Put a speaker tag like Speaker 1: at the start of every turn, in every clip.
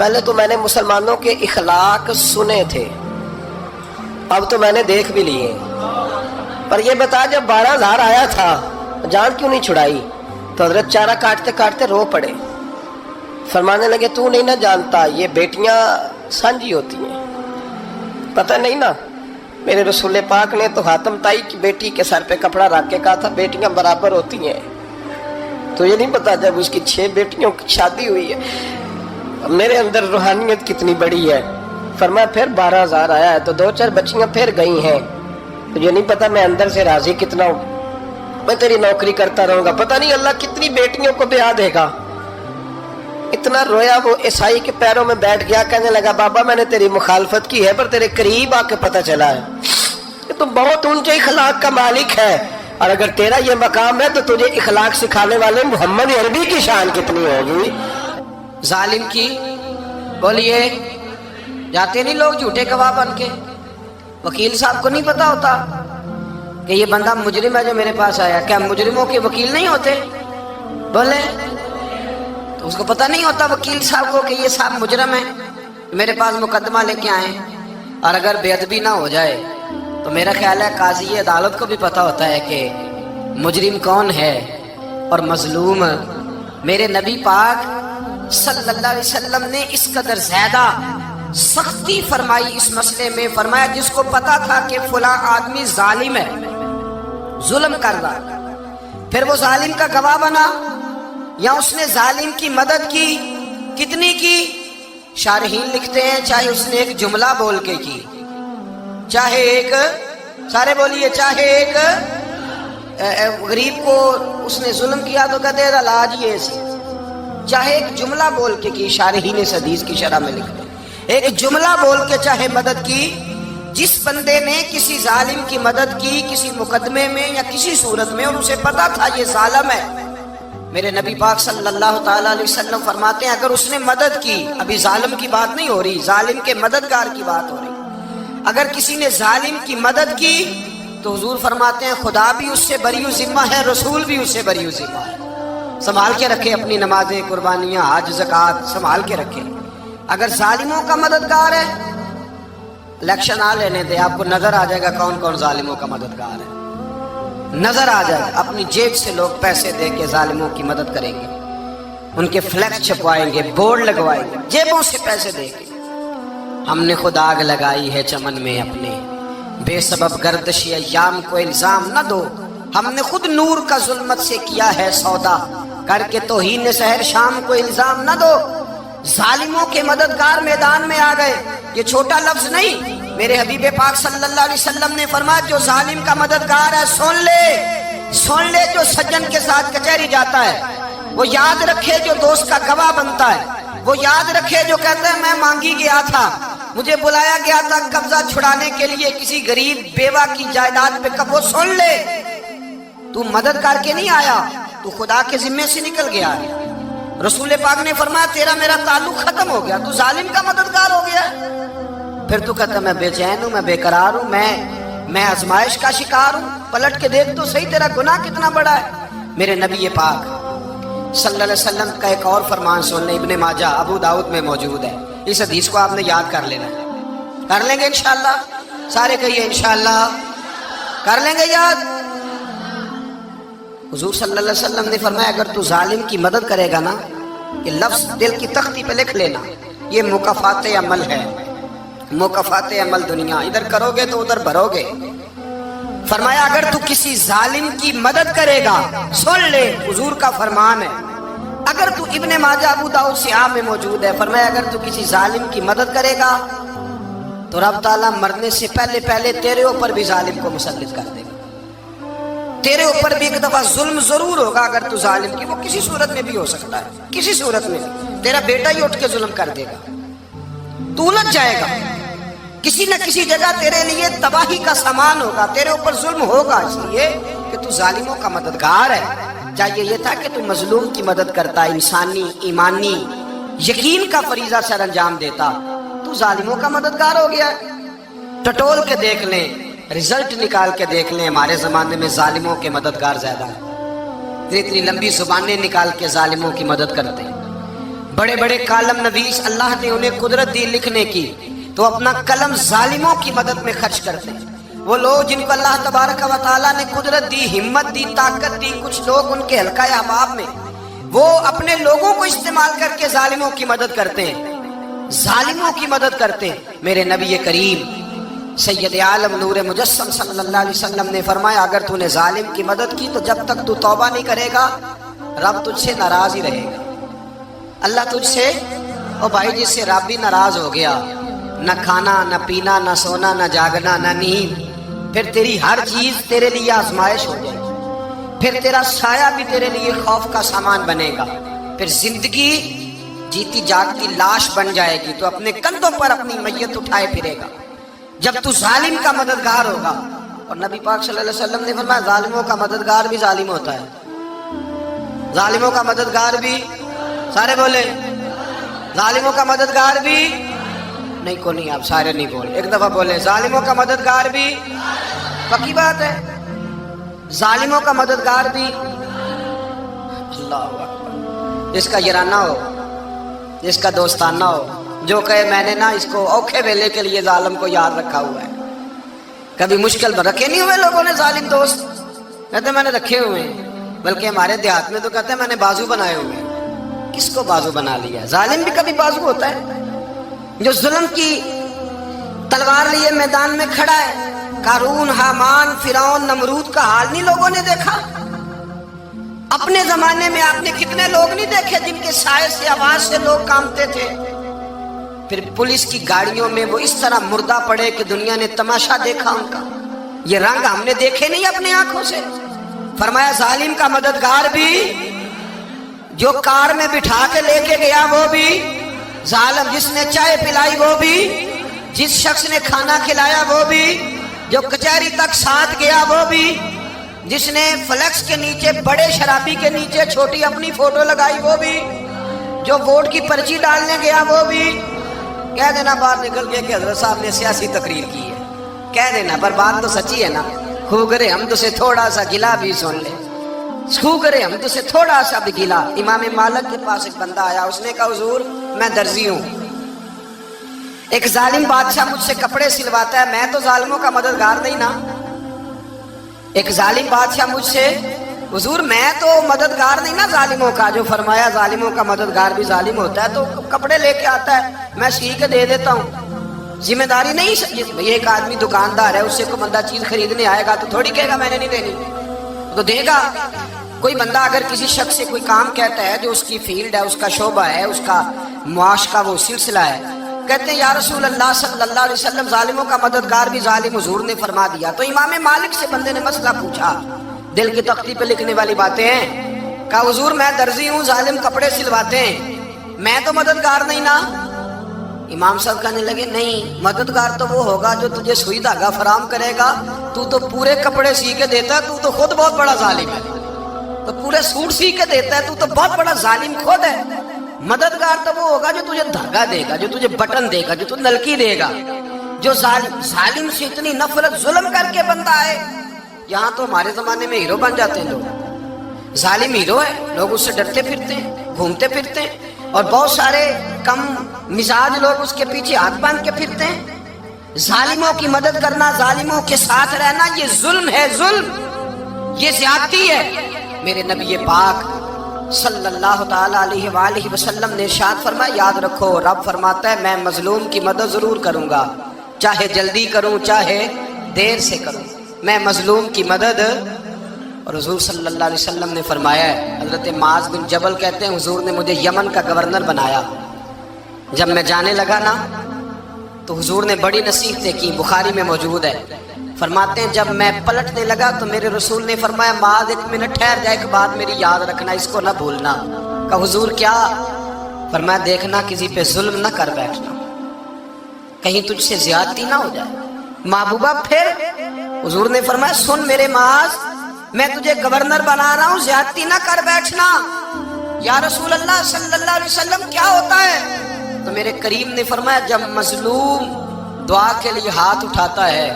Speaker 1: پہلے تو میں نے مسلمانوں کے اخلاق سنے تھے، اب تو میں نے دیکھ بھی لیے، پر یہ بتا جب 12,000 آیا تھا جان کیوں نہیں چھڑائی؟ تو حضرت چارہ کاٹتے کاٹتے رو پڑے، فرمانے لگے تو نہیں نہ جانتا یہ بیٹیاں سانجھی ہوتی ہیں، پتہ نہیں نا؟ میرے رسول پاک نے تو حاتم تائی کی بیٹی کے سر پہ کپڑا رکھ کے کہا تھا بیٹیاں برابر ہوتی ہیں، تو یہ نہیں پتا جب اس کی 6 بیٹیوں کی شادی ہوئی ہے میرے اندر روحانیت کتنی بڑی ہے۔ فرمایا پھر 12,000 آیا ہے تو 2-4 بچیاں پھر گئی ہیں، تو یہ نہیں پتا میں اندر سے راضی کتنا ہوں، میں تیری نوکری کرتا رہوں گا، پتہ نہیں اللہ کتنی بیٹیوں کو بیاہ دے گا۔ اتنا رویا وہ عیسائی کے پیروں میں بیٹھ گیا، کہنے لگا بابا میں نے تیری مخالفت کی ہے پر تیرے قریب آ کے پتہ چلا ہے کہ تو بہت اونچے اخلاق کا مالک ہے، اور اگر تیرا یہ مقام ہے تو تجھے اخلاق سکھانے والے محمد عربی کی شان کتنی ہوگی۔
Speaker 2: ظالم کی بولیے جاتے نہیں لوگ جھوٹے گواہ بن کے، وکیل صاحب کو نہیں پتا ہوتا کہ یہ بندہ مجرم ہے جو میرے پاس آیا، کیا مجرموں کے وکیل نہیں ہوتے؟ بولے تو اس کو پتہ نہیں ہوتا وکیل صاحب کو کہ یہ صاحب مجرم ہے، میرے پاس مقدمہ لے کے آئے، اور اگر بے ادبی نہ ہو جائے تو میرا خیال ہے قاضی عدالت کو بھی پتہ ہوتا ہے کہ مجرم کون ہے اور مظلوم۔ میرے نبی پاک صلی اللہ علیہ وسلم نے اس قدر زیادہ سختی فرمائی اس مسئلے میں، فرمایا جس کو پتا تھا کہ فلاں آدمی ظالم ہے، ظلم کر رہا، پھر وہ ظالم کا گواہ بنا یا اس نے ظالم کی مدد کی، کتنی کی؟ شارحین لکھتے ہیں چاہے اس نے ایک جملہ بول کے کی، چاہے ایک، سارے بولیے، چاہے ایک غریب کو اس نے ظلم کیا تو کہتے ہیں علاج یہ سی، چاہے ایک جملہ بول کے کی، شارحین اس حدیث کی شرح میں لکھتے ہیں ایک جملہ بول کے چاہے مدد کی، جس بندے نے کسی ظالم کی مدد کی کسی مقدمے میں یا کسی صورت میں اور اسے پتا تھا یہ ظالم ہے، میرے نبی پاک صلی اللہ تعالیٰ علیہ وسلم فرماتے ہیں اگر اس نے مدد کی، ابھی ظالم کی بات نہیں ہو رہی، ظالم کے مددگار کی بات ہو رہی، اگر کسی نے ظالم کی مدد کی تو حضور فرماتے ہیں خدا بھی اس سے بری و ذمہ ہے، رسول بھی اس سے بری و ذمہ ہے۔ سنبھال کے رکھے اپنی نمازیں، قربانیاں، حج، زکوٰۃ سنبھال کے رکھے۔ اگر ظالموں کا مددگار ہے، الیکشن آ لینے دے، آپ کو نظر آ جائے گا کون کون ظالموں کا مددگار ہے، نظر آ جائے گا۔ اپنی جیب سے لوگ پیسے دے کے ظالموں کی مدد کریں گے، ان کے فلیکس چھپوائیں گے، بورڈ لگوائیں گے، جیبوں سے پیسے دے کے۔ ہم نے خود آگ لگائی ہے چمن میں اپنے، بے سبب گردش ایام کو الزام نہ دو، ہم نے خود نور کا ظلمت سے کیا ہے سودا، کر کے توہین سحر شام کو الزام نہ دو۔ ظالموں کے مددگار میدان میں آ گئے، یہ چھوٹا لفظ نہیں، میرے حبیب پاک صلی اللہ علیہ وسلم نے فرمایا جو ظالم کا مددگار ہے سن لے جو سجن کے ساتھ کچہری جاتا ہے، وہ یاد رکھے جو دوست کا گواہ بنتا ہے، وہ یاد رکھے جو کہتا ہے میں مانگی گیا تھا، مجھے بلایا گیا تھا قبضہ چھڑانے کے لیے کسی غریب بیوہ کی جائیداد پہ، کب وہ سن لے تو مدد کر کے نہیں آیا، تو خدا کے ذمے سے نکل گیا ہے۔ رسول پاک نے فرمایا تیرا میرا تعلق ختم ہو گیا، تو ظالم کا مددگار ہو گیا۔ پھر تو کہتا میں بے چین ہوں، میں بے قرار ہوں، میں آزمائش کا شکار ہوں، پلٹ کے دیکھ تو صحیح تیرا گناہ کتنا بڑا ہے۔ میرے نبی پاک صلی اللہ علیہ وسلم کا ایک اور فرمان سن لیں، ابن ماجہ ابو داؤد میں موجود ہے، اس حدیث کو آپ نے یاد کر لینا ہے، کر لیں گے انشاءاللہ، سارے کہیے انشاءاللہ، کر لیں گے یاد۔ حضور صلی اللہ علیہ وسلم نے فرمایا اگر تو ظالم کی مدد کرے گا نا، یہ لفظ دل کی تختی پہ لکھ لینا، یہ مکافات عمل ہے، مکافات عمل دنیا، ادھر کرو گے تو ادھر بھرو گے۔ فرمایا اگر تو کسی ظالم کی مدد کرے گا، سن لے حضور کا فرمان ہے، اگر تو ابن ماجہ ابو داؤد سیاہ میں موجود ہے، فرمایا اگر تو کسی ظالم کی مدد کرے گا تو رب تعالیٰ مرنے سے پہلے پہلے تیرے اوپر بھی ظالم کو مسلط کر دے گا، تیرے اوپر بھی ایک دفعہ ظلم ضرور ہوگا اگر تو ظالم کی، وہ کسی صورت میں بھی ہو سکتا ہے، کسی صورت میں بھی تیرا بیٹا ہی اٹھ کے ظلم کر دے گا، تو الجھ جائے گا، کسی نہ کسی جگہ تیرے لیے تباہی کا سامان ہوگا، تیرے اوپر ظلم ہوگا، اس لیے کہ تو ظالموں کا مددگار ہے۔ چاہیے یہ تھا کہ تو مظلوم کی مدد کرتا، انسانی ایمانی یقین کا فریضہ سر انجام دیتا، تو ظالموں کا مددگار ہو گیا۔ ٹٹول کے دیکھ لیں، رزلٹ نکال کے دیکھ لیں، ہمارے زمانے میں ظالموں کے مددگار زیادہ ہیں، اتنی لمبی زبانیں نکال کے ظالموں کی مدد کرتے ہیں، بڑے بڑے کالم نویس اللہ نے انہیں قدرت دی لکھنے کی، تو اپنا قلم ظالموں کی مدد میں خرچ کرتے ہیں۔ وہ لوگ جن کو اللہ تبارک و تعالیٰ نے قدرت دی، ہمت دی، طاقت دی، کچھ لوگ ان کے حلقہ احباب میں وہ اپنے لوگوں کو استعمال کر کے ظالموں کی مدد کرتے ہیں، ظالموں کی مدد کرتے ہیں۔ میرے نبی کریم سید عالم نور مجسم صلی اللہ علیہ وسلم نے فرمایا اگر تو نے ظالم کی مدد کی تو جب تک تو توبہ نہیں کرے گا رب تجھ سے ناراض ہی رہے گا۔ اللہ تجھ سے، او بھائی جس سے رب بھی ناراض ہو گیا، نہ کھانا نہ پینا نہ سونا نہ جاگنا نہ نیند، پھر تیری ہر چیز تیرے لیے آزمائش ہو جائے گی، پھر تیرا سایہ بھی تیرے لیے خوف کا سامان بنے گا، پھر زندگی جیتی جاگتی لاش بن جائے گی، تو اپنے کندھوں پر اپنی میت اٹھائے پھرے گا جب تو ظالم کا مددگار ہوگا۔ اور نبی پاک صلی اللہ علیہ وسلم نے فرمایا ظالموں کا مددگار بھی ظالم ہوتا ہے، ظالموں کا مددگار بھی، سارے بولے ظالموں کا مددگار بھی، نہیں کو نہیں، آپ سارے نہیں بولے، ایک دفعہ بولے ظالموں کا مددگار بھی، پکی بات ہے، ظالموں کا مددگار بھی۔ اللہ اکبر، جس کا یارانہ ہو، جس کا دوستانہ ہو، جو کہے میں نے نا اس کو اوکھے ویلے کے لیے ظالم کو یاد رکھا ہوا ہے۔ کبھی مشکل میں رکھے نہیں ہوئے لوگوں نے ظالم دوست، کہتے میں نے رکھے ہوئے ہیں، بلکہ ہمارے دیہات میں تو کہتے ہیں میں نے بازو بنائے ہوئے ہیں۔ کس کو بازو بنا لیا؟ ظالم بھی کبھی بازو ہوتا ہے، جو ظلم کی تلوار لیے میدان میں کھڑا ہے۔ قارون، حامان، فرعون، نمرود کا حال نہیں لوگوں نے دیکھا؟ اپنے زمانے میں آپ نے کتنے لوگ نہیں دیکھے جن کے سائے سے، آواز سے لوگ کانپتے تھے؟ پھر پولیس کی گاڑیوں میں وہ اس طرح مردہ پڑے کہ دنیا نے تماشا دیکھا ان کا۔ یہ رنگ ہم نے دیکھے نہیں اپنے آنکھوں سے۔ فرمایا ظالم کا مددگار بھی، جو کار میں بٹھا کے لے کے گیا وہ بھی ظالم، جس نے چائے پلائی وہ بھی، جس شخص نے کھانا کھلایا وہ بھی، جو کچہری تک ساتھ گیا وہ بھی، جس نے فلیکس کے نیچے، بڑے شرابی کے نیچے چھوٹی اپنی فوٹو لگائی وہ بھی، جو ووٹ کی پرچی ڈالنے گیا وہ بھی۔ کہہ دینا باہر نکل کے کہ حضرت صاحب نے سیاسی تقریر کی ہے، کہہ دینا، پر بات تو سچی ہے نا۔ خو کرے ہم تو سے تھوڑا سا گلا بھی سن لے، خو کرے ہم تو سے تھوڑا سا بھی گلا۔ امام مالک کے پاس ایک بندہ آیا، اس نے کہا حضور میں درزی ہوں، ایک ظالم بادشاہ مجھ سے کپڑے سلواتا ہے، میں تو ظالموں کا مددگار نہیں نا۔ ایک ظالم بادشاہ مجھ سے، حضور میں تو مددگار نہیں نا ظالموں کا، جو فرمایا ظالموں کا مددگار بھی ظالم ہوتا ہے، تو کپڑے لے کے آتا ہے میں سی کے دے دیتا ہوں، ذمہ داری نہیں۔ یہ ایک آدمی دکاندار ہے، اس سے کوئی بندہ چیز خریدنے آئے گا تو تھوڑی کہے گا میں نے نہیں دینی، تو دے گا۔ کوئی بندہ اگر کسی شخص سے کوئی کام کہتا ہے جو اس کی فیلڈ ہے، اس کا شعبہ ہے، اس کا معاش کا وہ سلسلہ ہے، کہتے ہیں یا رسول اللہ صلی اللہ علیہ وسلم ظالموں کا مددگار بھی ظالم، حضور نے فرما دیا۔ تو امام مالک سے بندے نے مسئلہ پوچھا، دل کی تختی پہ لکھنے والی باتیں ہیں، کہا حضور میں درزی ہوں، ظالم کپڑے سلواتے ہیں، میں تو مددگار نہیں نا۔ امام صاحب کہنے لگے نہیں، مددگار تو وہ ہوگا جو تجھے سوئی دھاگا فراہم کرے گا، تو پورے کپڑے سی کے دیتا ہے، تو خود بہت بڑا ظالم ہے، تو پورے سوٹ سی کے دیتا ہے، تو بہت بڑا ظالم خود ہے۔ مددگار تو وہ ہوگا جو تجھے دھاگا دے گا، جو تجھے بٹن دے گا، جو تجھے نلکی دے گا۔ جو ظالم سے اتنی نفرت ظلم کر کے بندہ ہے، یہاں تو ہمارے زمانے میں ہیرو بن جاتے ہیں لوگ، ظالم ہیرو ہے، لوگ اس سے ڈرتے پھرتے ہیں، گھومتے پھرتے ہیں، اور بہت سارے کم مزاج لوگ اس کے پیچھے ہاتھ باندھ کے پھرتے ہیں۔ ظالموں کی مدد کرنا، ظالموں کے ساتھ رہنا، یہ ظلم ہے، ظلم، یہ زیادتی ہے۔ میرے نبی پاک صلی اللہ تعالی علیہ وآلہ وسلم نے ارشاد فرمایا یاد رکھو، رب فرماتا ہے میں مظلوم کی مدد ضرور کروں گا، چاہے جلدی کروں چاہے دیر سے کروں، میں مظلوم کی مدد۔ اور حضور صلی اللہ علیہ وسلم نے فرمایا ہے، حضرت معاذ بن جبل کہتے ہیں حضور نے مجھے یمن کا گورنر بنایا، جب میں جانے لگا نا تو حضور نے بڑی نصیحتیں کی، بخاری میں موجود ہے، فرماتے ہیں جب میں پلٹنے لگا تو میرے رسول نے فرمایا معاذ ایک منٹ ٹھہر جا، ایک بات میری یاد رکھنا، اس کو نہ بھولنا۔ کہا حضور کیا؟ فرمایا دیکھنا کسی پہ ظلم نہ کر بیٹھنا، کہیں تجھ سے زیادتی نہ ہو جائے۔ محبوبہ پھر حضور نے فرمایا سن میرے معاذ، میں تجھے گورنر بنا رہا ہوں، زیادتی نہ کر بیٹھنا۔ یا رسول اللہ صلی اللہ علیہ وسلم کیا ہوتا ہے؟ تو میرے کریم نے فرمایا جب مظلوم دعا کے لیے ہاتھ اٹھاتا ہے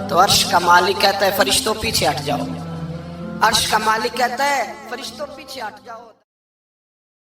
Speaker 2: تو عرش کا مالک کہتا ہے فرشتوں پیچھے ہٹ جاؤ، عرش کا مالک کہتا ہے فرشتوں پیچھے ہٹ جاؤ۔